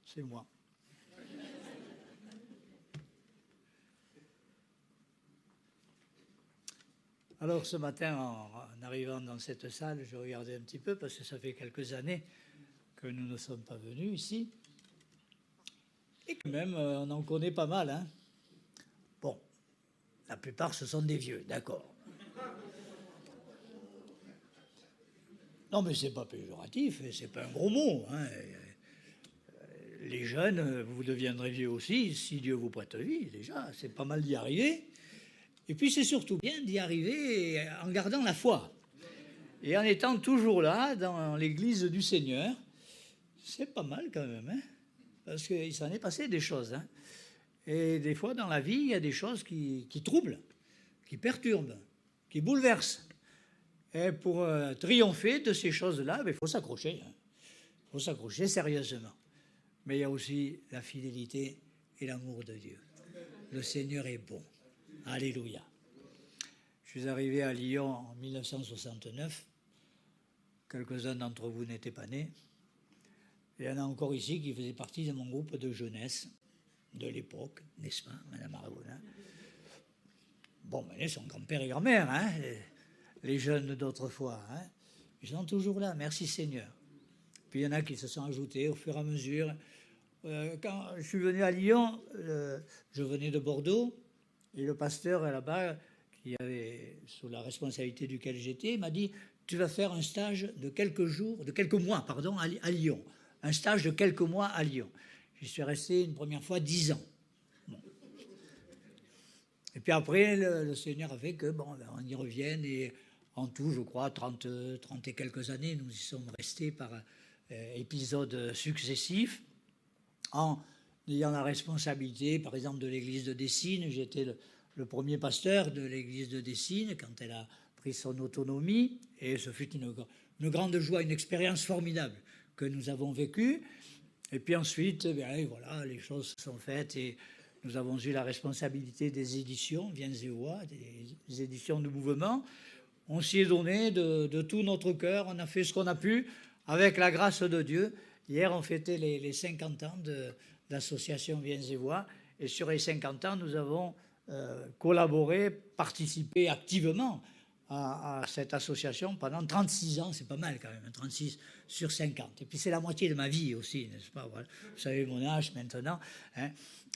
c'est moi. Alors ce matin, en arrivant dans cette salle, je regardais un petit peu, parce que ça fait quelques années que nous ne sommes pas venus ici. Et quand même, on en connaît pas mal. Hein. Bon, la plupart, ce sont des vieux, d'accord. Non, mais c'est pas péjoratif, c'est pas un gros mot. Hein. Les jeunes, vous deviendrez vieux aussi, si Dieu vous prête vie, déjà, c'est pas mal d'y arriver. Et puis c'est surtout bien d'y arriver en gardant la foi. Et en étant toujours là, dans l'église du Seigneur, c'est pas mal quand même, hein, parce qu'il s'en est passé des choses. Hein. Et des fois, dans la vie, il y a des choses qui troublent, qui perturbent, qui bouleversent. Et pour triompher de ces choses-là, il faut s'accrocher. Il faut s'accrocher sérieusement. Mais il y a aussi la fidélité et l'amour de Dieu. Le Seigneur est bon. Alléluia. Je suis arrivé à Lyon en 1969. Quelques-uns d'entre vous n'étaient pas nés. Il y en a encore ici qui faisaient partie de mon groupe de jeunesse de l'époque, n'est-ce pas, Madame Aragon? Bon, mais son grand-père et grand-mère, hein, les jeunes d'autrefois, hein, ils sont toujours là, merci Seigneur. Puis il y en a qui se sont ajoutés au fur et à mesure. Quand je suis venu à Lyon, je venais de Bordeaux, et le pasteur là-bas, qui avait sous la responsabilité duquel j'étais, m'a dit « Tu vas faire un stage de quelques mois, à Lyon. Un stage de quelques mois à Lyon. » J'y suis resté une première fois 10 ans. Bon. Et puis après, le Seigneur a fait que, on y revienne, et en tout, je crois, 30 et quelques années, nous y sommes restés par épisodes successifs, en ayant la responsabilité, par exemple, de l'église de Dessines. J'étais le premier pasteur de l'église de Dessines quand elle a pris son autonomie, et ce fut une grande joie, une expérience formidable que nous avons vécue. Et puis ensuite, voilà, les choses se sont faites, et nous avons eu la responsabilité des éditions Viens et Vois, des éditions de Mouvement. On s'y est donné de tout notre cœur, on a fait ce qu'on a pu avec la grâce de Dieu. Hier, on fêtait les 50 ans de l'association Viens et Vois, et sur les 50 ans, nous avons collaboré, participé activement à cette association pendant 36 ans, c'est pas mal quand même, 36 sur 50. Et puis c'est la moitié de ma vie aussi, n'est-ce pas? Voilà. Vous savez mon âge maintenant. Hein.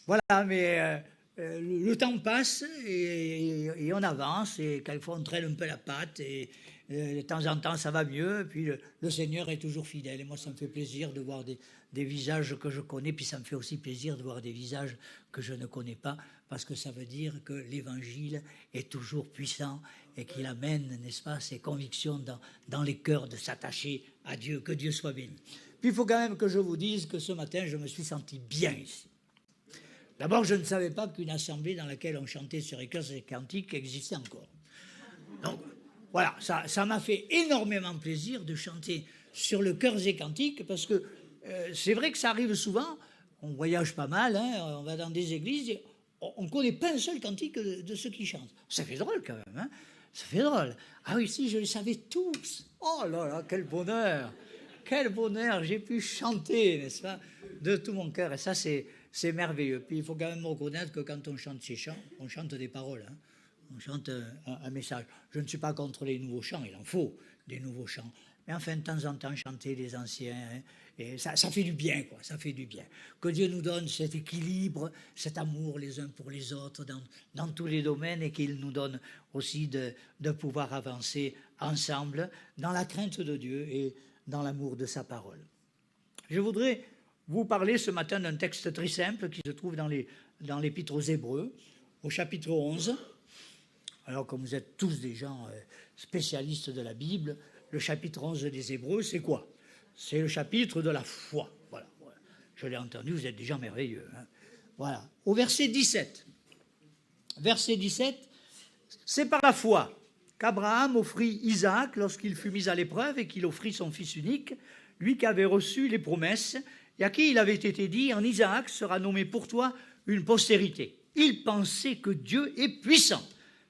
Voilà, mais le temps passe et on avance, et quelquefois on traîne un peu la patte, et de temps en temps ça va mieux, et puis le Seigneur est toujours fidèle. Et moi, ça me fait plaisir de voir des visages que je connais, puis ça me fait aussi plaisir de voir des visages que je ne connais pas, parce que ça veut dire que l'Évangile est toujours puissant et qu'il amène, n'est-ce pas, ses convictions dans les cœurs de s'attacher à Dieu. Que Dieu soit béni. Puis il faut quand même que je vous dise que ce matin, je me suis senti bien ici. D'abord, je ne savais pas qu'une assemblée dans laquelle on chantait sur les chœurs et cantiques existait encore. Donc, voilà, ça m'a fait énormément plaisir de chanter sur le chœurs et cantiques, parce que c'est vrai que ça arrive souvent, on voyage pas mal, hein, on va dans des églises, on ne connaît pas un seul cantique de ceux qui chantent. Ça fait drôle quand même, hein, ça fait drôle. Ah oui, si, je les savais tous. Oh là là, quel bonheur! Quel bonheur, j'ai pu chanter, n'est-ce pas, de tout mon cœur, et ça c'est merveilleux. Puis il faut quand même reconnaître que quand on chante ces chants, on chante des paroles, hein. On chante un message. Je ne suis pas contre les nouveaux chants, il en faut des nouveaux chants. Mais enfin, de temps en temps, chanter les anciens, hein, et ça fait du bien, quoi, ça fait du bien. Que Dieu nous donne cet équilibre, cet amour les uns pour les autres dans tous les domaines, et qu'il nous donne aussi de pouvoir avancer ensemble dans la crainte de Dieu et dans l'amour de sa parole. Je voudrais vous parler ce matin d'un texte très simple qui se trouve dans l'Épître aux Hébreux, au chapitre 11. Alors, comme vous êtes tous des gens spécialistes de la Bible, le chapitre 11 des Hébreux, c'est quoi? C'est le chapitre de la foi. Voilà. Je l'ai entendu, vous êtes des gens merveilleux. Hein. Voilà. Au verset 17. Verset 17, c'est par la foi qu'Abraham offrit Isaac lorsqu'il fut mis à l'épreuve et qu'il offrit son fils unique, lui qui avait reçu les promesses et à qui il avait été dit « En Isaac sera nommé pour toi une postérité ». Il pensait que Dieu est puissant,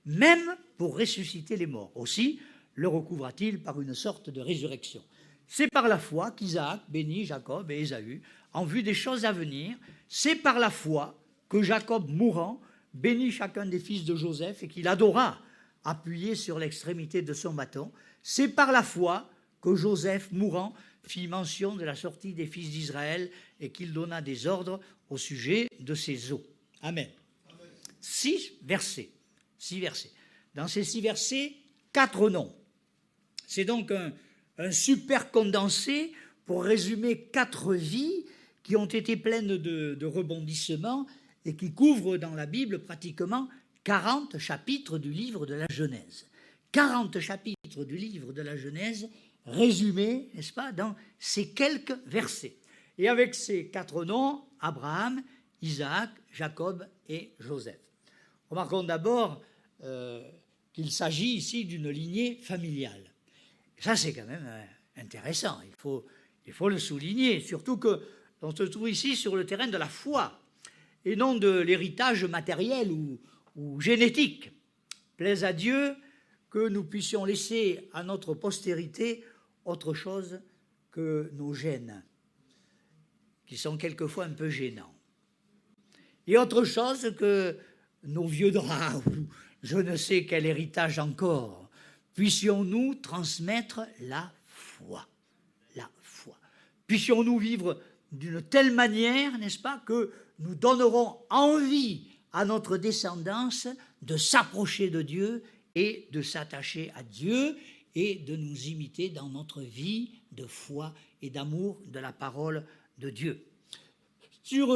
même pour ressusciter les morts. Aussi le recouvra-t-il par une sorte de résurrection. C'est par la foi qu'Isaac bénit Jacob et Ésaü en vue des choses à venir. C'est par la foi que Jacob, mourant, bénit chacun des fils de Joseph et qu'il adora, appuyé sur l'extrémité de son bâton. C'est par la foi que Joseph, mourant, fit mention de la sortie des fils d'Israël et qu'il donna des ordres au sujet de ses os. Amen. 6 versets. 6 versets. Dans ces 6 versets, 4 noms. C'est donc un super condensé pour résumer 4 vies qui ont été pleines de rebondissements et qui couvrent dans la Bible pratiquement 40 chapitres du livre de la Genèse. 40 chapitres du livre de la Genèse résumés, n'est-ce pas, dans ces quelques versets. Et avec ces 4 noms, Abraham, Isaac, Jacob et Joseph. Remarquons d'abord qu'il s'agit ici d'une lignée familiale. Ça, c'est quand même intéressant, il faut le souligner, surtout qu'on se trouve ici sur le terrain de la foi, et non de l'héritage matériel ou génétique. Plaise à Dieu que nous puissions laisser à notre postérité autre chose que nos gènes, qui sont quelquefois un peu gênants, et autre chose que nos vieux draps, ou je ne sais quel héritage encore. Puissions-nous transmettre la foi. La foi. Puissions-nous vivre d'une telle manière, n'est-ce pas, que nous donnerons envie à notre descendance de s'approcher de Dieu et de s'attacher à Dieu et de nous imiter dans notre vie de foi et d'amour de la parole de Dieu. Sur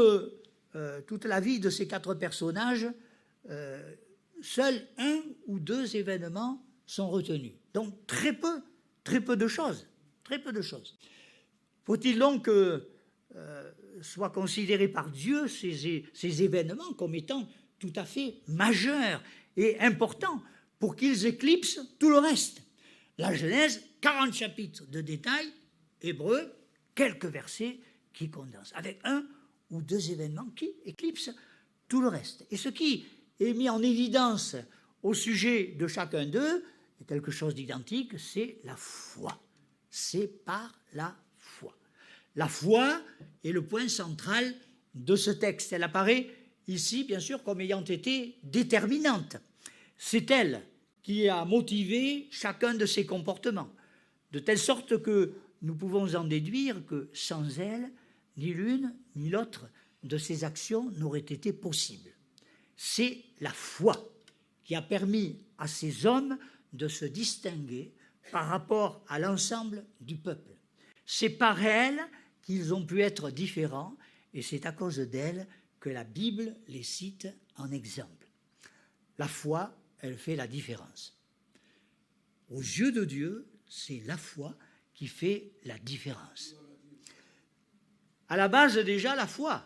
toute la vie de ces 4 personnages, seuls 1 ou 2 événements sont retenus. Donc très peu de choses. Très peu de choses. Faut-il donc que soient considérés par Dieu ces événements comme étant tout à fait majeurs et importants pour qu'ils éclipsent tout le reste? La Genèse, 40 chapitres de détails, Hébreux, quelques versets qui condensent, avec 1 ou 2 événements qui éclipsent tout le reste. Et ce qui est mis en évidence au sujet de chacun d'eux est quelque chose d'identique, c'est la foi. C'est par la foi. La foi est le point central de ce texte. Elle apparaît ici, bien sûr, comme ayant été déterminante. C'est elle qui a motivé chacun de ses comportements, de telle sorte que nous pouvons en déduire que sans elle, ni l'une ni l'autre de ces actions n'aurait été possible. C'est la foi qui a permis à ces hommes de se distinguer par rapport à l'ensemble du peuple. C'est par elle qu'ils ont pu être différents et c'est à cause d'elle que la Bible les cite en exemple. La foi, elle fait la différence. Aux yeux de Dieu, c'est la foi qui fait la différence. À la base, déjà, la foi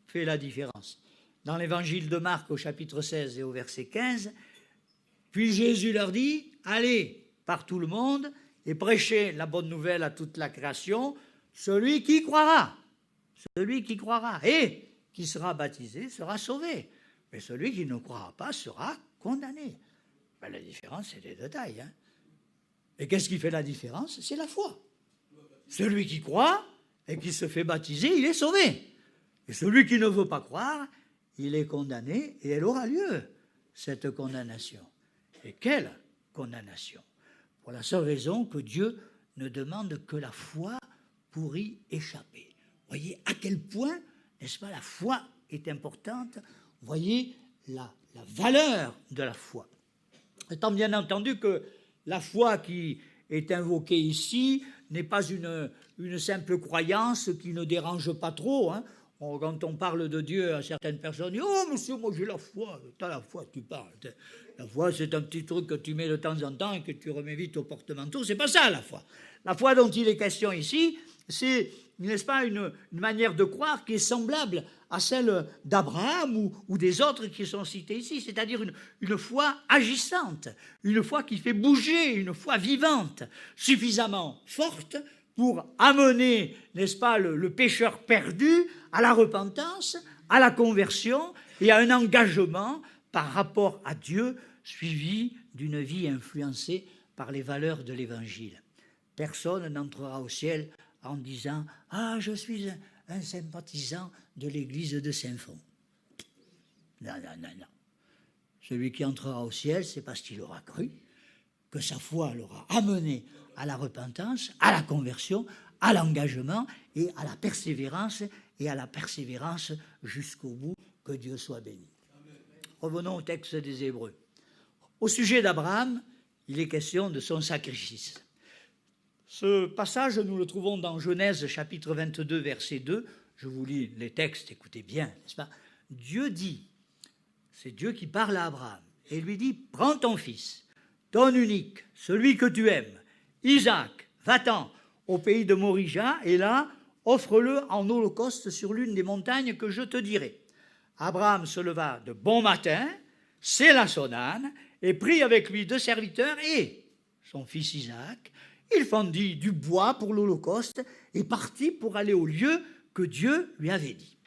fait la différence. Dans l'évangile de Marc, au chapitre 16 et au verset 15, puis Jésus leur dit, allez par tout le monde et prêchez la bonne nouvelle à toute la création, celui qui croira et qui sera baptisé sera sauvé, mais celui qui ne croira pas sera condamné. Ben, la différence, c'est des détails. Hein. Et qu'est-ce qui fait la différence? C'est la foi. Celui qui croit et qui se fait baptiser, il est sauvé. Et celui qui ne veut pas croire, il est condamné et elle aura lieu, cette condamnation. Et quelle condamnation? Pour la seule raison que Dieu ne demande que la foi pour y échapper. Voyez à quel point, n'est-ce pas, la foi est importante. Voyez la valeur de la foi. Étant bien entendu que la foi qui est invoquée ici n'est pas une simple croyance qui ne dérange pas trop. Hein. Quand on parle de Dieu à certaines personnes, disent « Oh, monsieur, moi j'ai la foi. » T'as la foi, tu parles. La foi, c'est un petit truc que tu mets de temps en temps et que tu remets vite au porte-manteau. C'est pas ça, la foi. La foi dont il est question ici, c'est, n'est-ce pas, une manière de croire qui est semblable à celle d'Abraham ou des autres qui sont cités ici, c'est-à-dire une foi agissante, une foi qui fait bouger, une foi vivante, suffisamment forte pour amener, n'est-ce pas, le pécheur perdu à la repentance, à la conversion et à un engagement par rapport à Dieu, suivi d'une vie influencée par les valeurs de l'Évangile. Personne n'entrera au ciel en disant « Ah, je suis un sympathisant de l'église de Saint-Fond. Non, non, non, non. Celui qui entrera au ciel, c'est parce qu'il aura cru, que sa foi l'aura amené à la repentance, à la conversion, à l'engagement et à la persévérance jusqu'au bout. Que Dieu soit béni. Revenons au texte des Hébreux. Au sujet d'Abraham, il est question de son sacrifice. Ce passage, nous le trouvons dans Genèse chapitre 22, verset 2. Je vous lis les textes, écoutez bien, n'est-ce pas? Dieu dit, c'est Dieu qui parle à Abraham, et lui dit, prends ton fils, ton unique, celui que tu aimes, Isaac, va-t'en au pays de Morija, et là, offre-le en holocauste sur l'une des montagnes que je te dirai. Abraham se leva de bon matin, sella son âne, et prit avec lui 2 serviteurs et son fils Isaac. Il fendit du bois pour l'holocauste et partit pour aller au lieu que Dieu lui avait dit.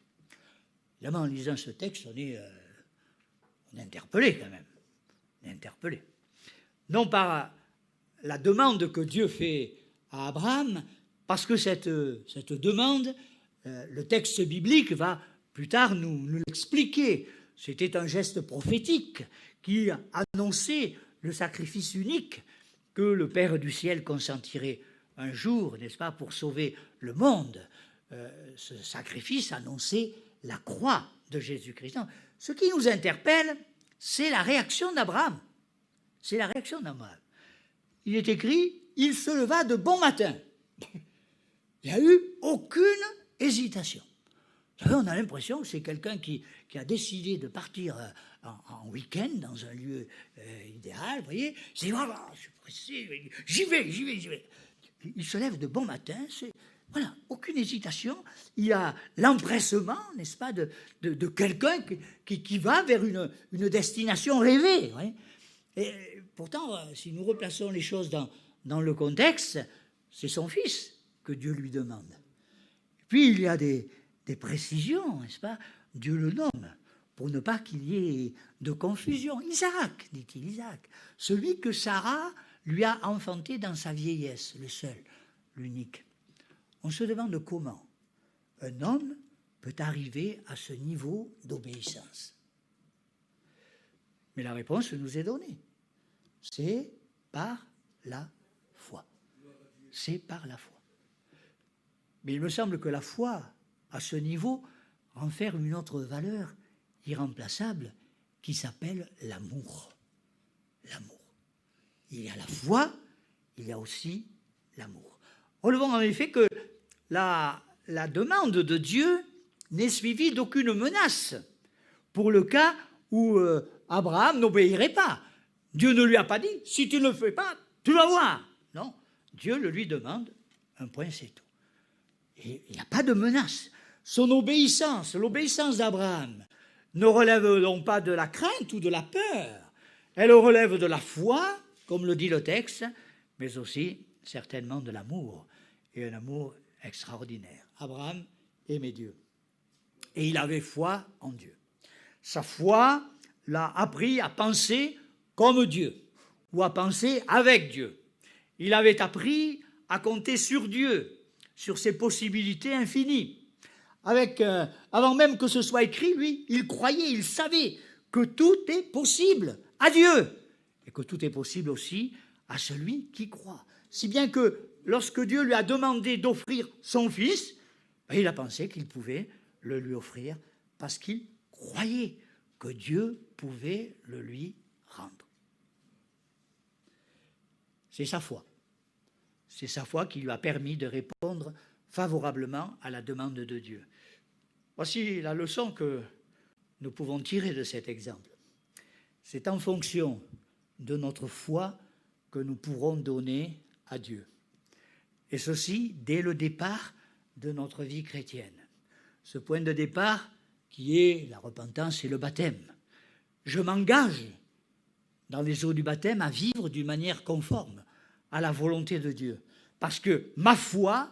Évidemment, en lisant ce texte, on est interpellé quand même. On est interpellé. Non par la demande que Dieu fait à Abraham, parce que cette demande, le texte biblique va plus tard nous l'expliquer. C'était un geste prophétique qui annonçait le sacrifice unique que le Père du ciel consentirait un jour, n'est-ce pas, pour sauver le monde. Ce sacrifice annonçait la croix de Jésus-Christ. Ce qui nous interpelle, c'est la réaction d'Abraham. C'est la réaction d'Abraham. Il est écrit, il se leva de bon matin. Il n'y a eu aucune hésitation. Vous savez, on a l'impression que c'est quelqu'un qui a décidé de partir en week-end dans un lieu idéal, vous voyez. C'est voilà, je suis pressé, j'y vais. Il se lève de bon matin, voilà, aucune hésitation. Il y a l'empressement, n'est-ce pas, de quelqu'un qui va vers une destination rêvée. Voyez. Et pourtant, si nous replaçons les choses dans le contexte, c'est son fils que Dieu lui demande. Puis il y a des précisions, n'est-ce pas? Dieu le nomme pour ne pas qu'il y ait de confusion. Isaac, dit-il, Isaac, celui que Sarah lui a enfanté dans sa vieillesse, le seul, l'unique. On se demande comment un homme peut arriver à ce niveau d'obéissance. Mais la réponse nous est donnée. C'est par la foi. C'est par la foi. Mais il me semble que la foi, à ce niveau, renferme une autre valeur irremplaçable qui s'appelle l'amour. L'amour. Il y a la foi, il y a aussi l'amour. Relevons en effet que la demande de Dieu n'est suivie d'aucune menace pour le cas où Abraham n'obéirait pas. Dieu ne lui a pas dit, si tu ne le fais pas, tu vas voir. Non, Dieu le lui demande, un point c'est tout. Et il n'y a pas de menace. Son obéissance, l'obéissance d'Abraham, ne relève donc pas de la crainte ou de la peur. Elle relève de la foi, comme le dit le texte, mais aussi certainement de l'amour, et un amour extraordinaire. Abraham aimait Dieu, et il avait foi en Dieu. Sa foi l'a appris à penser comme Dieu, ou à penser avec Dieu. Il avait appris à compter sur Dieu, sur ses possibilités infinies. Avant même que ce soit écrit, lui, il croyait, il savait que tout est possible à Dieu, et que tout est possible aussi à celui qui croit. Si bien que lorsque Dieu lui a demandé d'offrir son fils, il a pensé qu'il pouvait le lui offrir parce qu'il croyait que Dieu pouvait le lui rendre. C'est sa foi. C'est sa foi qui lui a permis de répondre favorablement à la demande de Dieu. Voici la leçon que nous pouvons tirer de cet exemple. C'est en fonction de notre foi que nous pourrons donner à Dieu. Et ceci dès le départ de notre vie chrétienne. Ce point de départ qui est la repentance et le baptême. Je m'engage dans les eaux du baptême à vivre d'une manière conforme à la volonté de Dieu. Parce que ma foi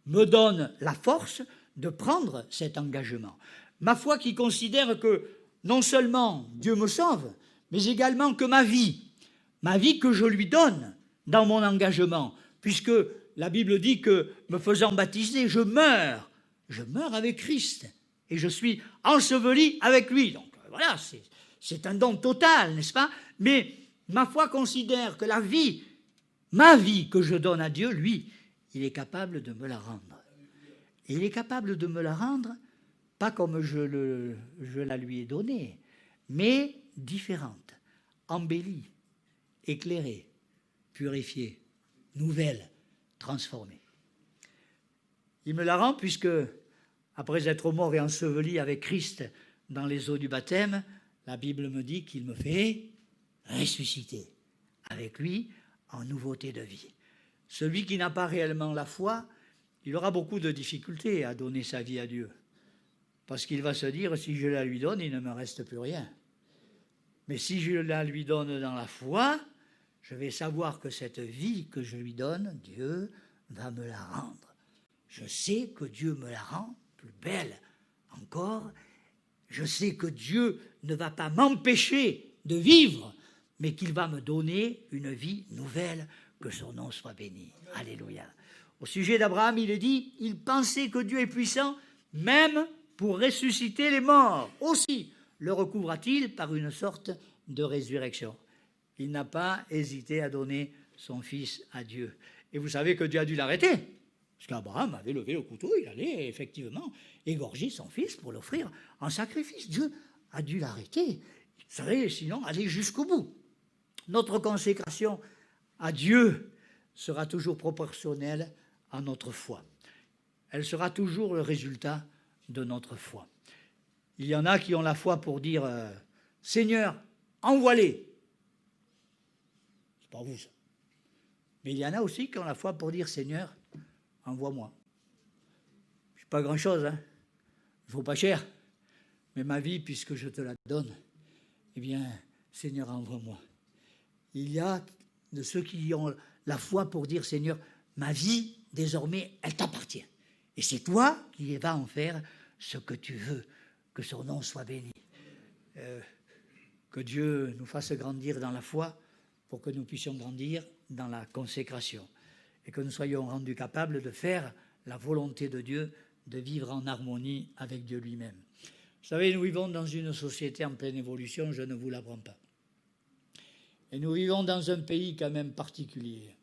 me donne la force de prendre cet engagement. Ma foi qui considère que non seulement Dieu me sauve, mais également que ma vie que je lui donne dans mon engagement, puisque la Bible dit que me faisant baptiser, je meurs je meurs avec Christ et je suis enseveli avec lui. Donc voilà, c'est un don total, n'est-ce pas? Mais ma foi considère que la vie, ma vie que je donne à Dieu, lui, il est capable de me la rendre. Et il est capable de me la rendre, pas comme je la lui ai donnée, mais différente, embellie, éclairée, purifiée, nouvelle, transformée. Il me la rend puisque, après être mort et enseveli avec Christ dans les eaux du baptême, la Bible me dit qu'il me fait ressusciter avec lui en nouveauté de vie. Celui qui n'a pas réellement la foi, il aura beaucoup de difficultés à donner sa vie à Dieu. Parce qu'il va se dire, si je la lui donne, il ne me reste plus rien. Mais si je la lui donne dans la foi, je vais savoir que cette vie que je lui donne, Dieu va me la rendre. Je sais que Dieu me la rend plus belle encore. Je sais que Dieu ne va pas m'empêcher de vivre, mais qu'il va me donner une vie nouvelle, que son nom soit béni. Alléluia. Au sujet d'Abraham, il est dit, il pensait que Dieu est puissant, même pour ressusciter les morts. Aussi le recouvra-t-il par une sorte de résurrection. Il n'a pas hésité à donner son fils à Dieu. Et vous savez que Dieu a dû l'arrêter. Parce qu'Abraham avait levé le couteau, il allait effectivement égorger son fils pour l'offrir en sacrifice. Dieu a dû l'arrêter. Il serait sinon aller jusqu'au bout. Notre consécration à Dieu sera toujours proportionnelle à notre foi. Elle sera toujours le résultat de notre foi. Il y en a qui ont la foi pour dire « Seigneur, envoie-les ». C'est pas vous, ça. Mais il y en a aussi qui ont la foi pour dire « Seigneur, envoie-moi ». Je n'ai pas grand-chose, hein. Il ne faut pas cher. Mais ma vie, puisque je te la donne, eh bien, Seigneur, envoie-moi. Il y a de ceux qui ont la foi pour dire « Seigneur, ma vie, désormais, elle t'appartient. Et c'est toi qui vas en faire ce que tu veux. Que son nom soit béni. » Que Dieu nous fasse grandir dans la foi pour que nous puissions grandir dans la consécration. Et que nous soyons rendus capables de faire la volonté de Dieu, de vivre en harmonie avec Dieu lui-même. Vous savez, nous vivons dans une société en pleine évolution, je ne vous l'apprends pas. Et nous vivons dans un pays quand même particulier.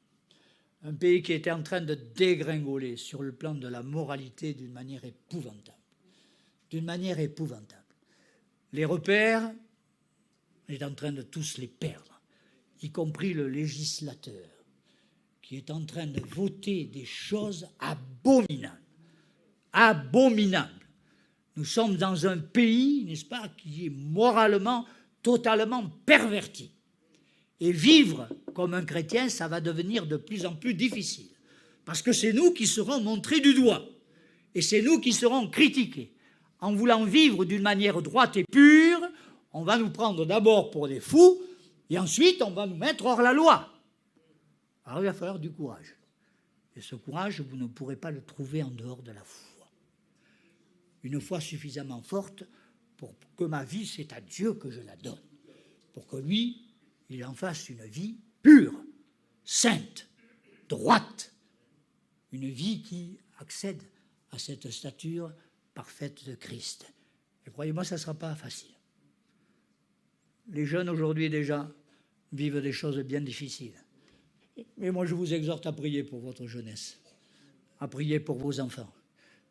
Un pays qui était en train de dégringoler sur le plan de la moralité d'une manière épouvantable. D'une manière épouvantable. Les repères, on est en train de tous les perdre, y compris le législateur, qui est en train de voter des choses abominables. Abominables. Nous sommes dans un pays, n'est-ce pas, qui est moralement, totalement perverti. Et vivre comme un chrétien, ça va devenir de plus en plus difficile. Parce que c'est nous qui serons montrés du doigt. Et c'est nous qui serons critiqués. En voulant vivre d'une manière droite et pure, on va nous prendre d'abord pour des fous, et ensuite on va nous mettre hors la loi. Alors il va falloir du courage. Et ce courage, vous ne pourrez pas le trouver en dehors de la foi. Une foi suffisamment forte pour que ma vie, c'est à Dieu que je la donne. Pour que lui, il en fasse une vie pure, sainte, droite. Une vie qui accède à cette stature parfaite de Christ. Et croyez-moi, ça ne sera pas facile. Les jeunes aujourd'hui déjà vivent des choses bien difficiles. Mais moi, je vous exhorte à prier pour votre jeunesse, à prier pour vos enfants.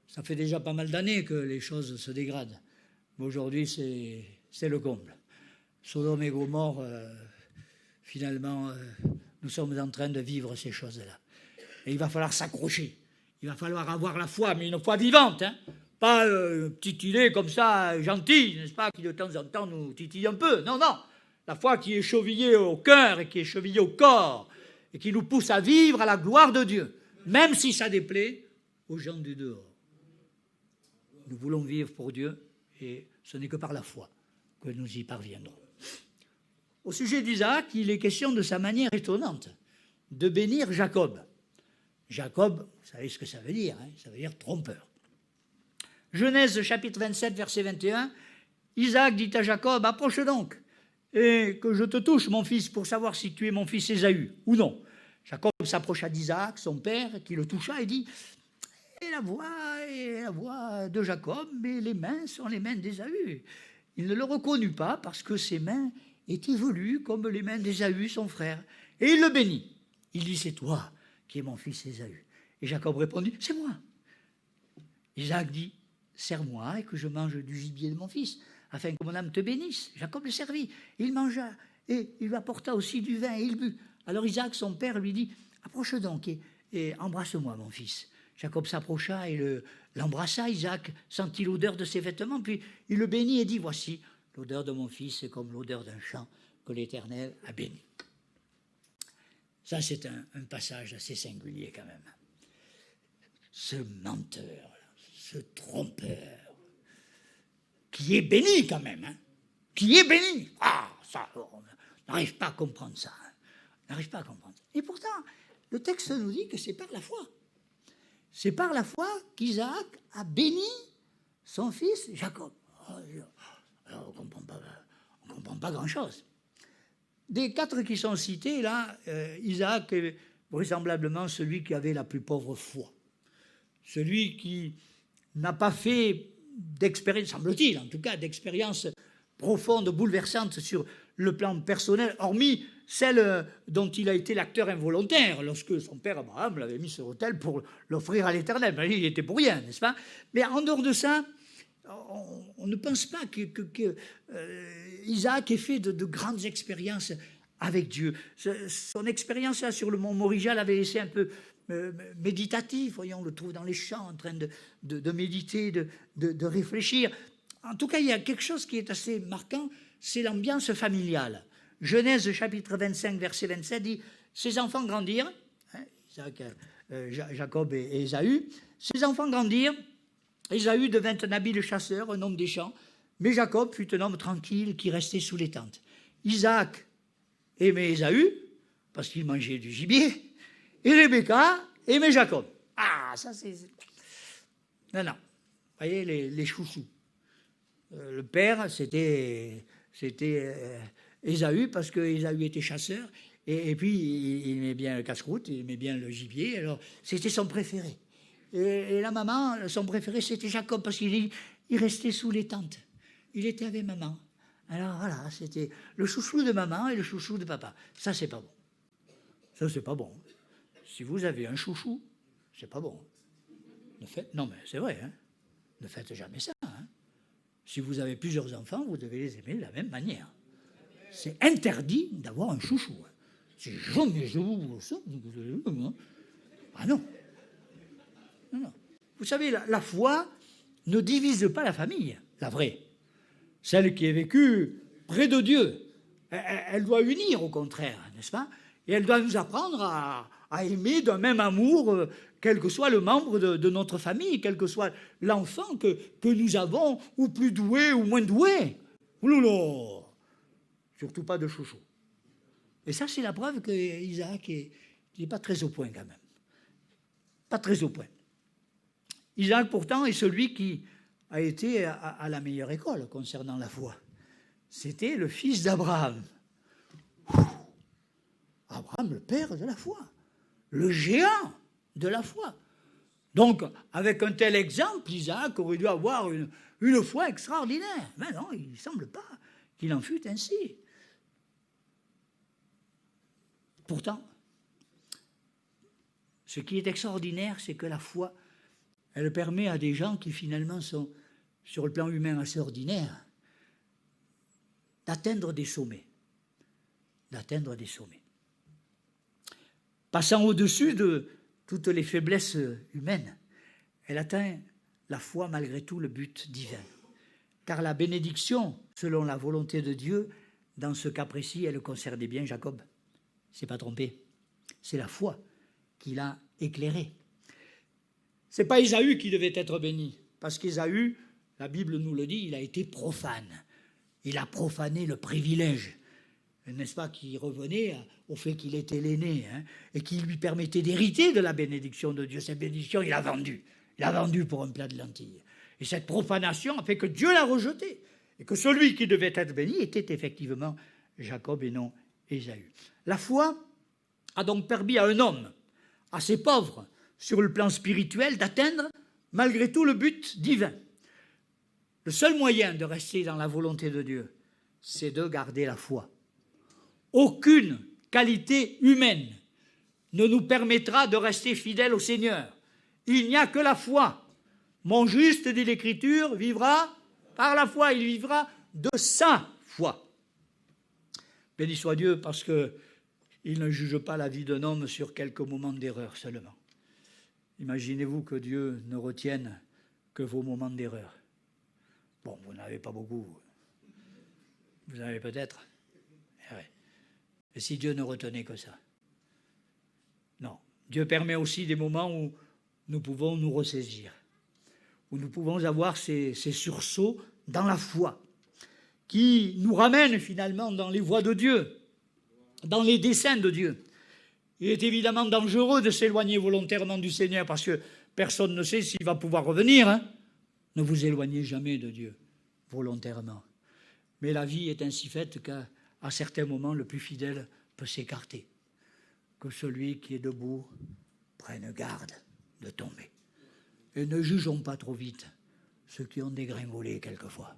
Ça fait déjà pas mal d'années que les choses se dégradent. Mais aujourd'hui, c'est le comble. Sodome et Gomorrhe, finalement, nous sommes en train de vivre ces choses-là. Et il va falloir s'accrocher. Il va falloir avoir la foi, mais une foi vivante, hein. Pas une petite idée comme ça, gentille, n'est-ce pas, qui de temps en temps nous titille un peu. Non, non. La foi qui est chevillée au cœur et qui est chevillée au corps et qui nous pousse à vivre à la gloire de Dieu, même si ça déplaît aux gens du dehors. Nous voulons vivre pour Dieu et ce n'est que par la foi que nous y parviendrons. Au sujet d'Isaac, il est question de sa manière étonnante de bénir Jacob. Jacob, vous savez ce que ça veut dire, hein, ça veut dire trompeur. Genèse chapitre 27, verset 21, Isaac dit à Jacob, approche donc, et que je te touche, mon fils, pour savoir si tu es mon fils Ésaü ou non. Jacob s'approcha d'Isaac, son père, qui le toucha et dit, la voix de Jacob, mais les mains sont les mains d'Ésaü. Il ne le reconnut pas parce que ses mains étaient velues comme les mains d'Ésaü, son frère. Et il le bénit. Il dit, c'est toi qui es mon fils Ésaü. Et Jacob répondit, c'est moi. Isaac dit, sers-moi et que je mange du gibier de mon fils, afin que mon âme te bénisse. Jacob le servit. Il mangea et il lui apporta aussi du vin et il but. Alors Isaac, son père, lui dit, approche donc et embrasse-moi, mon fils. Jacob s'approcha et l'embrassa. Isaac sentit l'odeur de ses vêtements, puis il le bénit et dit, voici, l'odeur de mon fils est comme l'odeur d'un champ que l'Éternel a béni. Ça, c'est un passage assez singulier quand même. Ce menteur, ce trompeur, qui est béni quand même, hein, qui est béni. Ah, ça, on n'arrive pas à comprendre ça. Hein. On n'arrive pas à comprendre ça. Et pourtant, le texte nous dit que c'est par la foi. C'est par la foi qu'Isaac a béni son fils Jacob. Alors, on ne comprend pas grand-chose. Des 4 qui sont cités, là, Isaac est vraisemblablement celui qui avait la plus pauvre foi. Celui qui n'a pas fait d'expérience, semble-t-il en tout cas, d'expérience profonde, bouleversante sur le plan personnel, hormis celle dont il a été l'acteur involontaire, lorsque son père Abraham l'avait mis sur l'autel pour l'offrir à l'Éternel. Il était pour rien, n'est-ce pas? Mais en dehors de ça, on ne pense pas que Isaac ait fait de grandes expériences avec Dieu. Son expérience là, sur le mont Moriah l'avait laissé un peu méditatif. Voyons, on le trouve dans les champs en train de méditer, de réfléchir. En tout cas, il y a quelque chose qui est assez marquant, c'est l'ambiance familiale. Genèse chapitre 25, verset 27 dit « Ses enfants grandirent, hein, Isaac, Jacob et Ésaü, ses enfants grandirent, Ésaü devint un habile chasseur, un homme des champs, mais Jacob fut un homme tranquille qui restait sous les tentes. Isaac aimait Ésaü, parce qu'il mangeait du gibier, et Rebecca aimait Jacob. » Ah, ça c'est... Non, non. Vous voyez, les chouchous. Le père, c'était Ésaü, parce que Ésaü était chasseur, et puis il aimait bien le casse-croûte, il aimait bien le gibier, alors c'était son préféré. Et la maman, son préféré, c'était Jacob, parce qu'il restait sous les tentes. Il était avec maman. Alors voilà, c'était le chouchou de maman et le chouchou de papa. Ça, c'est pas bon. Ça, c'est pas bon. Si vous avez un chouchou, c'est pas bon. Non, mais c'est vrai, hein. Ne faites jamais ça. Hein. Si vous avez plusieurs enfants, vous devez les aimer de la même manière. C'est interdit d'avoir un chouchou. Hein. C'est jamais je vous ça. Ah non. Non, non. Vous savez, la foi ne divise pas la famille, la vraie. Celle qui est vécue près de Dieu. Elle doit unir, au contraire, n'est-ce pas? Et elle doit nous apprendre à aimer d'un même amour, quel que soit le membre de notre famille, quel que soit l'enfant que nous avons, ou plus doué ou moins doué. Oulala. Surtout pas de chouchou. Et ça, c'est la preuve que Isaac n'est pas très au point quand même. Pas très au point. Isaac, pourtant, est celui qui a été à la meilleure école concernant la foi. C'était le fils d'Abraham. Abraham, le père de la foi. Le géant de la foi. Donc, avec un tel exemple, Isaac aurait dû avoir une foi extraordinaire. Mais non, il ne semble pas qu'il en fût ainsi. Pourtant, ce qui est extraordinaire, c'est que la foi, elle permet à des gens qui finalement sont, sur le plan humain, assez ordinaires, d'atteindre des sommets. D'atteindre des sommets. Passant au-dessus de toutes les faiblesses humaines, elle atteint la foi malgré tout le but divin. Car la bénédiction, selon la volonté de Dieu, dans ce cas précis, elle concernait bien Jacob. Il ne s'est pas trompé. C'est la foi qui l'a éclairé. Ce n'est pas Ésaü qui devait être béni, parce qu'Ésaü, la Bible nous le dit, il a été profane. Il a profané le privilège, n'est-ce pas, qui revenait au fait qu'il était l'aîné, hein, et qui lui permettait d'hériter de la bénédiction de Dieu. Cette bénédiction, il l'a vendue. Il l'a vendue pour un plat de lentilles. Et cette profanation a fait que Dieu l'a rejeté, et que celui qui devait être béni était effectivement Jacob et non Ésaü. La foi a donc permis à un homme assez pauvre sur le plan spirituel, d'atteindre malgré tout le but divin. Le seul moyen de rester dans la volonté de Dieu, c'est de garder la foi. Aucune qualité humaine ne nous permettra de rester fidèles au Seigneur. Il n'y a que la foi. Mon juste, dit l'Écriture, vivra par la foi. Il vivra de sa foi. Béni soit Dieu, parce qu'il ne juge pas la vie d'un homme sur quelques moments d'erreur seulement. Imaginez-vous que Dieu ne retienne que vos moments d'erreur. Bon, vous n'avez pas beaucoup. Vous en avez peut-être. Mais si Dieu ne retenait que ça. Non. Dieu permet aussi des moments où nous pouvons nous ressaisir, où nous pouvons avoir ces sursauts dans la foi, qui nous ramènent finalement dans les voies de Dieu, dans les desseins de Dieu. Il est évidemment dangereux de s'éloigner volontairement du Seigneur, parce que personne ne sait s'il va pouvoir revenir. Hein. Ne vous éloignez jamais de Dieu, volontairement. Mais la vie est ainsi faite qu'à certains moments, le plus fidèle peut s'écarter. Que celui qui est debout prenne garde de tomber. Et ne jugeons pas trop vite ceux qui ont dégringolé quelquefois.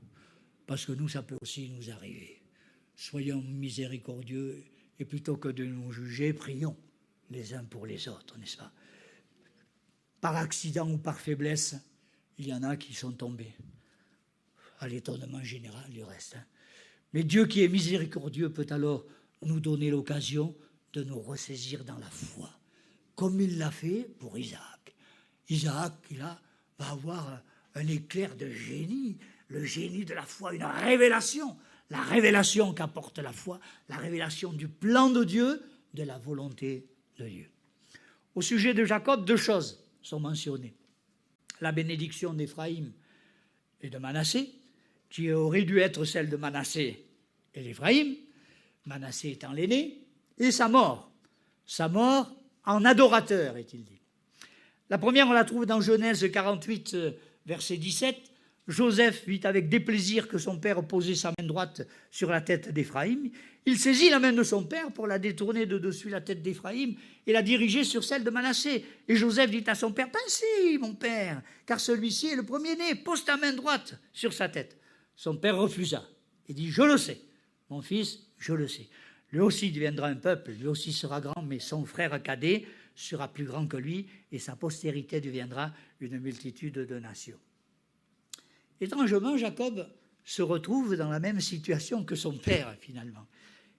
Parce que nous, ça peut aussi nous arriver. Soyons miséricordieux et plutôt que de nous juger, prions les uns pour les autres, n'est-ce pas? Par accident ou par faiblesse, il y en a qui sont tombés. À l'étonnement général du reste. Mais Dieu qui est miséricordieux peut alors nous donner l'occasion de nous ressaisir dans la foi, comme il l'a fait pour Isaac. Isaac, va avoir un éclair de génie, le génie de la foi, une révélation, la révélation qu'apporte la foi, la révélation du plan de Dieu, de la volonté de Dieu. Au sujet de Jacob, 2 choses sont mentionnées. La bénédiction d'Éphraïm et de Manassé, qui aurait dû être celle de Manassé et d'Éphraïm, Manassé étant l'aîné, et sa mort en adorateur, est-il dit. La première, on la trouve dans Genèse 48, verset 17. Joseph vit avec déplaisir que son père posait sa main droite sur la tête d'Éphraïm. Il saisit la main de son père pour la détourner de dessus la tête d'Éphraïm et la diriger sur celle de Manassé. Et Joseph dit à son père, « Ainsi, mon père, car celui-ci est le premier-né, pose ta main droite sur sa tête. » Son père refusa et dit, « Je le sais, mon fils, je le sais. Lui aussi deviendra un peuple, lui aussi sera grand, mais son frère cadet sera plus grand que lui, et sa postérité deviendra une multitude de nations. » Étrangement, Jacob se retrouve dans la même situation que son père, finalement,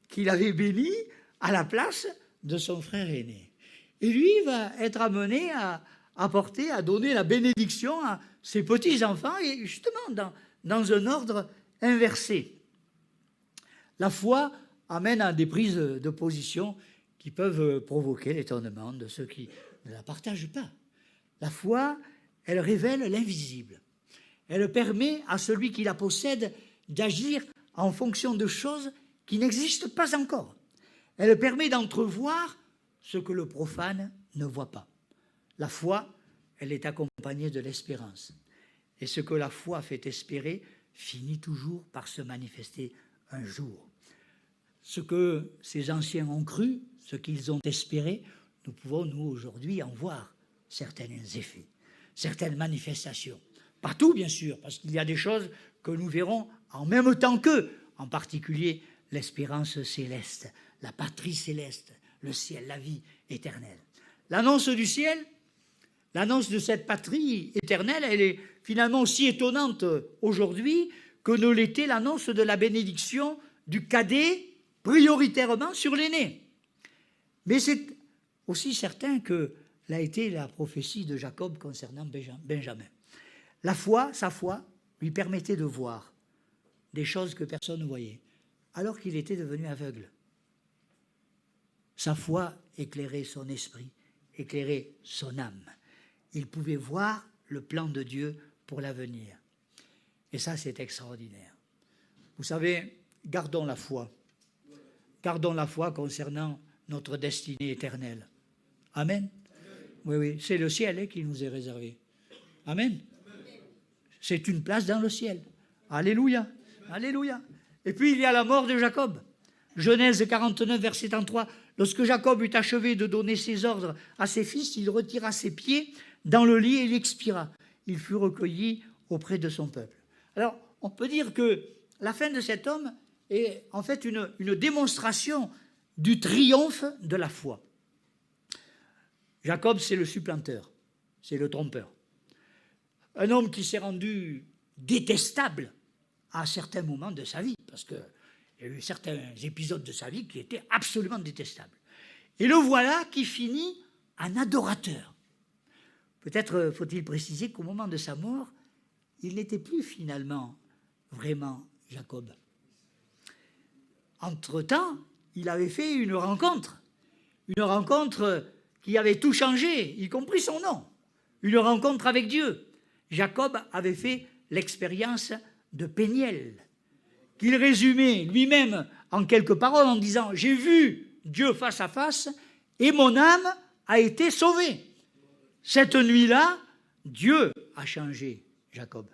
qu'il avait béni à la place de son frère aîné. Et lui va être amené à apporter, à donner la bénédiction à ses petits-enfants, et justement dans un ordre inversé. La foi amène à des prises de position qui peuvent provoquer l'étonnement de ceux qui ne la partagent pas. La foi, elle révèle l'invisible. Elle permet à celui qui la possède d'agir en fonction de choses qui n'existent pas encore. Elle permet d'entrevoir ce que le profane ne voit pas. La foi, elle est accompagnée de l'espérance. Et ce que la foi fait espérer finit toujours par se manifester un jour. Ce que ces anciens ont cru, ce qu'ils ont espéré, nous pouvons, nous, aujourd'hui, en voir certains effets, certaines manifestations. Pas tout, bien sûr, parce qu'il y a des choses que nous verrons en même temps qu'eux, en particulier l'espérance céleste, la patrie céleste, le ciel, la vie éternelle. L'annonce du ciel, l'annonce de cette patrie éternelle, elle est finalement aussi étonnante aujourd'hui que ne l'était l'annonce de la bénédiction du cadet prioritairement sur l'aîné. Mais c'est aussi certain que l'a été la prophétie de Jacob concernant Benjamin. La foi, sa foi, lui permettait de voir des choses que personne ne voyait, alors qu'il était devenu aveugle. Sa foi éclairait son esprit, éclairait son âme. Il pouvait voir le plan de Dieu pour l'avenir. Et ça, c'est extraordinaire. Vous savez, gardons la foi. Gardons la foi concernant notre destinée éternelle. Amen. Oui, oui, c'est le ciel qui nous est réservé. Amen. C'est une place dans le ciel. Alléluia. Alléluia. Et puis, il y a la mort de Jacob. Genèse 49, verset 33. lorsque Jacob eut achevé de donner ses ordres à ses fils, il retira ses pieds dans le lit et il expira. Il fut recueilli auprès de son peuple. Alors, on peut dire que la fin de cet homme est en fait une démonstration du triomphe de la foi. Jacob, c'est le supplanteur, c'est le trompeur. Un homme qui s'est rendu détestable à certains moments de sa vie, parce qu'il y a eu certains épisodes de sa vie qui étaient absolument détestables. Et le voilà qui finit en adorateur. Peut-être faut-il préciser qu'au moment de sa mort, il n'était plus finalement vraiment Jacob. Entre-temps, il avait fait une rencontre qui avait tout changé, y compris son nom, une rencontre avec Dieu. Jacob avait fait l'expérience de Péniel, qu'il résumait lui-même en quelques paroles en disant « J'ai vu Dieu face à face et mon âme a été sauvée ». Cette nuit-là, Dieu a changé Jacob.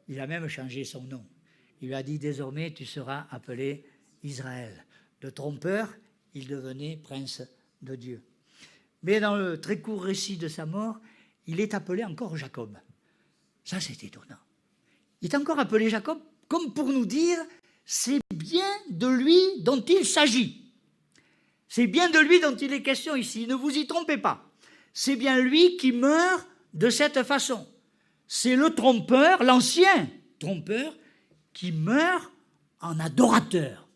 Il a même changé son nom. Il lui a dit « Désormais, tu seras appelé Israël ». De trompeur, il devenait prince de Dieu. Mais dans le très court récit de sa mort, il est appelé encore Jacob. Ça, c'est étonnant. Il est encore appelé Jacob comme pour nous dire « c'est bien de lui dont il s'agit ». C'est bien de lui dont il est question ici, ne vous y trompez pas. C'est bien lui qui meurt de cette façon. C'est le trompeur, l'ancien trompeur, qui meurt en adorateur.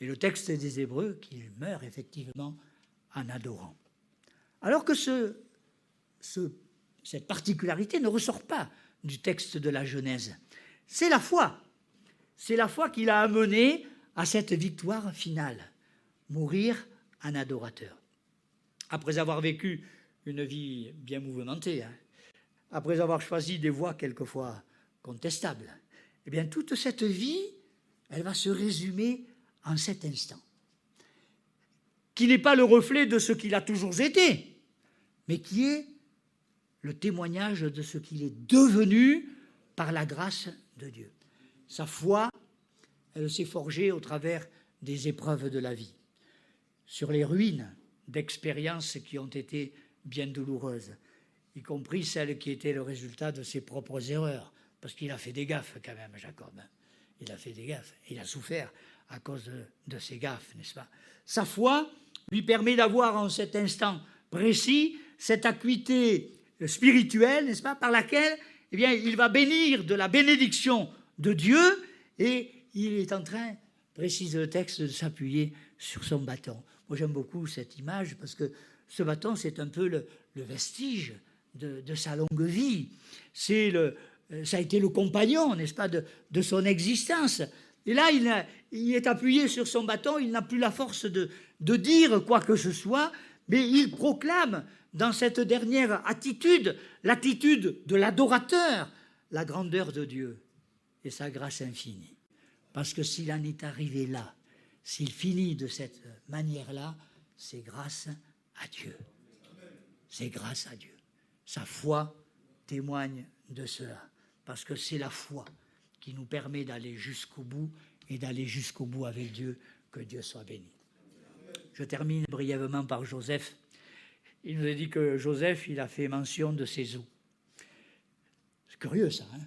Et le texte des Hébreux, qu'il meurt effectivement en adorant. Alors que cette particularité ne ressort pas du texte de la Genèse. C'est la foi. C'est la foi qui l'a amené à cette victoire finale, mourir en adorateur. Après avoir vécu une vie bien mouvementée, après avoir choisi des voies quelquefois contestables, eh bien toute cette vie, elle va se résumer en cet instant, qui n'est pas le reflet de ce qu'il a toujours été, mais qui est le témoignage de ce qu'il est devenu par la grâce de Dieu. Sa foi, elle s'est forgée au travers des épreuves de la vie, sur les ruines d'expériences qui ont été bien douloureuses, y compris celles qui étaient le résultat de ses propres erreurs, parce qu'il a fait des gaffes quand même, Jacob. Il a fait des gaffes, il a souffert à cause de ses gaffes, n'est-ce pas? Sa foi lui permet d'avoir en cet instant précis cette acuité spirituelle, n'est-ce pas, par laquelle eh bien, il va bénir de la bénédiction de Dieu et il est en train, précise le texte, de s'appuyer sur son bâton. Moi, j'aime beaucoup cette image parce que ce bâton, c'est un peu le vestige de sa longue vie. Ça a été le compagnon, n'est-ce pas, de son existence. Et là, il est appuyé sur son bâton, il n'a plus la force de dire quoi que ce soit, mais il proclame dans cette dernière attitude, l'attitude de l'adorateur, la grandeur de Dieu et sa grâce infinie. Parce que s'il en est arrivé là, s'il finit de cette manière-là, c'est grâce à Dieu. C'est grâce à Dieu. Sa foi témoigne de cela, parce que c'est la foi qui nous permet d'aller jusqu'au bout et d'aller jusqu'au bout avec Dieu, que Dieu soit béni. Je termine brièvement par Joseph. Il nous a dit que Joseph, il a fait mention de ses os. C'est curieux ça, hein?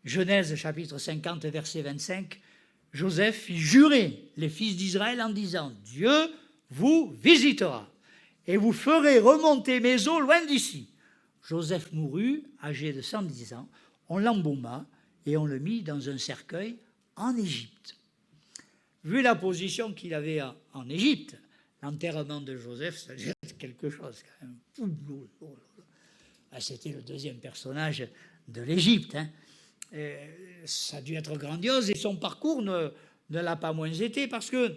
Genèse chapitre 50, verset 25, Joseph fit jurer les fils d'Israël en disant « Dieu vous visitera et vous ferez remonter mes os loin d'ici. » Joseph mourut, âgé de 110 ans, on l'embauma et on le mit dans un cercueil en Égypte. Vu la position qu'il avait en Égypte, l'enterrement de Joseph, ça devait être quelque chose quand même. C'était le deuxième personnage de l'Égypte. Hein. Ça a dû être grandiose et son parcours ne l'a pas moins été parce que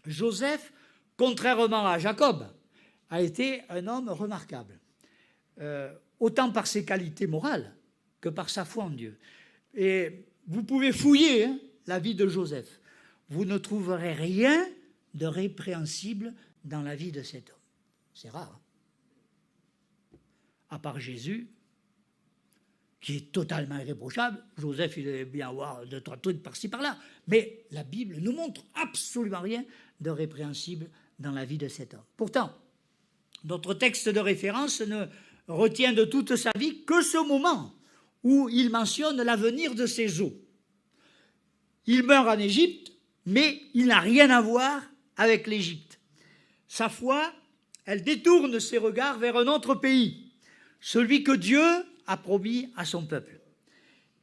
Joseph, contrairement à Jacob, a été un homme remarquable, autant par ses qualités morales que par sa foi en Dieu. Et vous pouvez fouiller la vie de Joseph. Vous ne trouverez rien de répréhensible dans la vie de cet homme. C'est rare. À part Jésus, qui est totalement irréprochable. Joseph, il aimait bien avoir 2-3 trucs par-ci, par-là. Mais la Bible ne montre absolument rien de répréhensible dans la vie de cet homme. Pourtant, notre texte de référence ne retient de toute sa vie que ce moment où il mentionne l'avenir de ses os. Il meurt en Égypte, mais il n'a rien à voir avec l'Égypte. Sa foi, elle détourne ses regards vers un autre pays, celui que Dieu a promis à son peuple.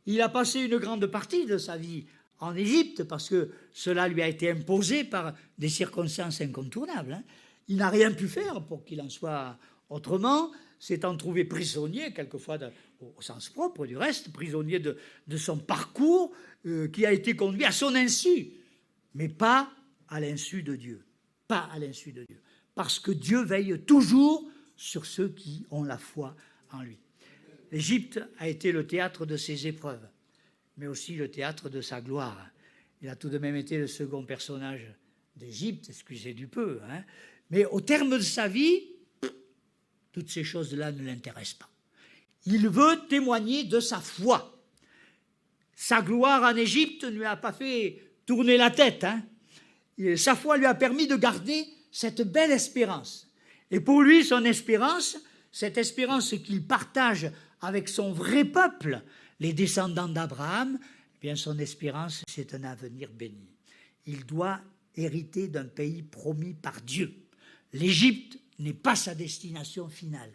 Il a passé une grande partie de sa vie en Égypte parce que cela lui a été imposé par des circonstances incontournables. Il n'a rien pu faire pour qu'il en soit autrement, s'étant trouvé prisonnier, quelquefois au sens propre du reste, prisonnier de son parcours qui a été conduit à son insu, mais pas à l'insu de Dieu. Pas à l'insu de Dieu. Parce que Dieu veille toujours sur ceux qui ont la foi en lui. L'Égypte a été le théâtre de ses épreuves, mais aussi le théâtre de sa gloire. Il a tout de même été le second personnage d'Égypte, excusez du peu, mais au terme de sa vie, toutes ces choses-là ne l'intéressent pas. Il veut témoigner de sa foi. Sa gloire en Égypte ne lui a pas fait tourner la tête. Sa foi lui a permis de garder cette belle espérance. Et pour lui, son espérance, cette espérance qu'il partage avec son vrai peuple, les descendants d'Abraham, eh bien son espérance, c'est un avenir béni. Il doit hériter d'un pays promis par Dieu. L'Égypte n'est pas sa destination finale.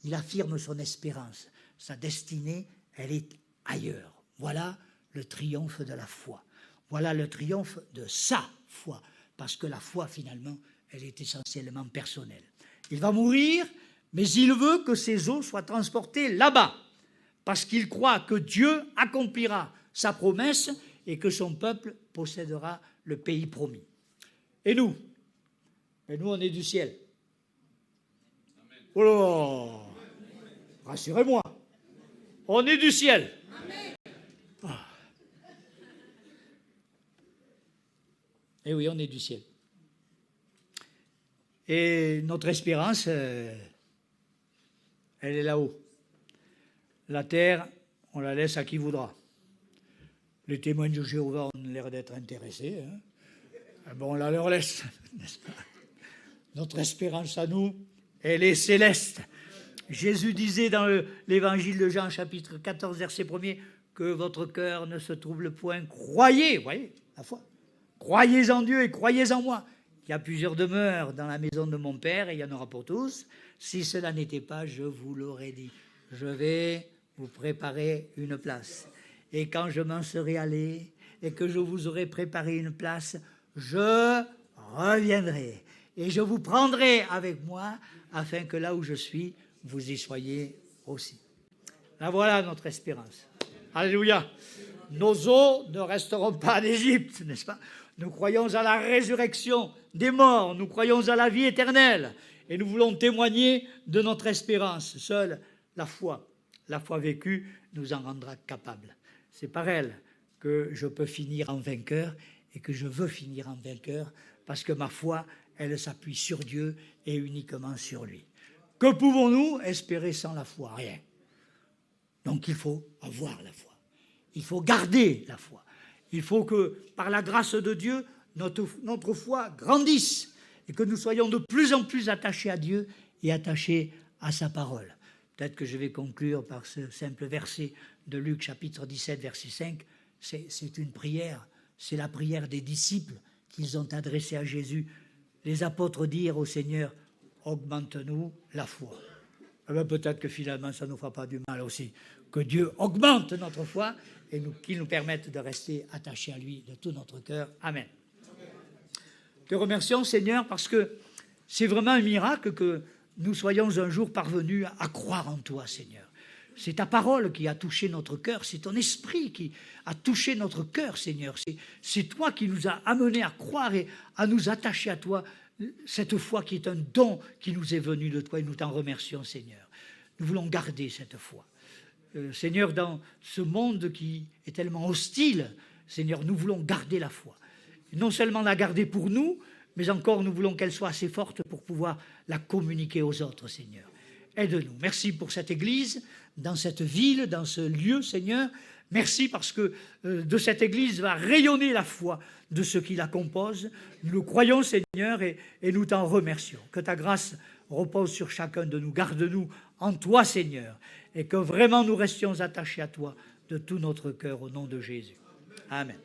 Il affirme son espérance. Sa destinée, elle est ailleurs. Voilà le triomphe de la foi. Voilà le triomphe de sa foi. Parce que la foi, finalement, elle est essentiellement personnelle. Il va mourir, mais il veut que ses os soient transportés là-bas. Parce qu'il croit que Dieu accomplira sa promesse et que son peuple possédera le pays promis. Et nous? Et nous, on est du ciel. Oh là, rassurez-moi, on est du ciel. Ah. Et oui, on est du ciel. Et notre espérance, elle est là-haut. La terre, on la laisse à qui voudra. Les témoins de Jéhovah ont l'air d'être intéressés. Bon, on la leur laisse, n'est-ce pas? Notre espérance à nous, elle est céleste. Jésus disait dans l'évangile de Jean, chapitre 14, verset 1er, que votre cœur ne se trouble point. Croyez, voyez, la foi. Croyez en Dieu et croyez en moi. Il y a plusieurs demeures dans la maison de mon Père et il y en aura pour tous. Si cela n'était pas, je vous l'aurais dit. Je vais vous préparer une place. Et quand je m'en serai allé et que je vous aurai préparé une place, je reviendrai. Et je vous prendrai avec moi, afin que là où je suis, vous y soyez aussi. Là voilà notre espérance. Alléluia. Nos os ne resteront pas en Égypte, n'est-ce pas? Nous croyons à la résurrection des morts, nous croyons à la vie éternelle, et nous voulons témoigner de notre espérance. Seule la foi vécue nous en rendra capables. C'est par elle que je peux finir en vainqueur, et que je veux finir en vainqueur, parce que ma foi, elle s'appuie sur Dieu et uniquement sur lui. Que pouvons-nous espérer sans la foi? Rien. Donc il faut avoir la foi. Il faut garder la foi. Il faut que, par la grâce de Dieu, notre foi grandisse et que nous soyons de plus en plus attachés à Dieu et attachés à sa parole. Peut-être que je vais conclure par ce simple verset de Luc, chapitre 17, verset 5. C'est une prière. C'est la prière des disciples qu'ils ont adressée à Jésus. Les apôtres dirent au Seigneur, augmente-nous la foi. Eh bien, peut-être que finalement, ça ne nous fera pas du mal aussi. Que Dieu augmente notre foi et qu'il nous permette de rester attachés à lui de tout notre cœur. Amen. Te remercions, Seigneur, parce que c'est vraiment un miracle que nous soyons un jour parvenus à croire en toi, Seigneur. C'est ta parole qui a touché notre cœur, c'est ton esprit qui a touché notre cœur, Seigneur. C'est toi qui nous as amenés à croire et à nous attacher à toi, cette foi qui est un don qui nous est venu de toi, et nous t'en remercions, Seigneur. Nous voulons garder cette foi. Seigneur, dans ce monde qui est tellement hostile, Seigneur, nous voulons garder la foi. Non seulement la garder pour nous, mais encore nous voulons qu'elle soit assez forte pour pouvoir la communiquer aux autres, Seigneur. aide-nous. Merci pour cette Église, dans cette ville, dans ce lieu, Seigneur. Merci parce que de cette Église va rayonner la foi de ceux qui la composent. Nous le croyons, Seigneur, et nous t'en remercions. Que ta grâce repose sur chacun de nous. Garde-nous en toi, Seigneur, et que vraiment nous restions attachés à toi de tout notre cœur, au nom de Jésus. Amen.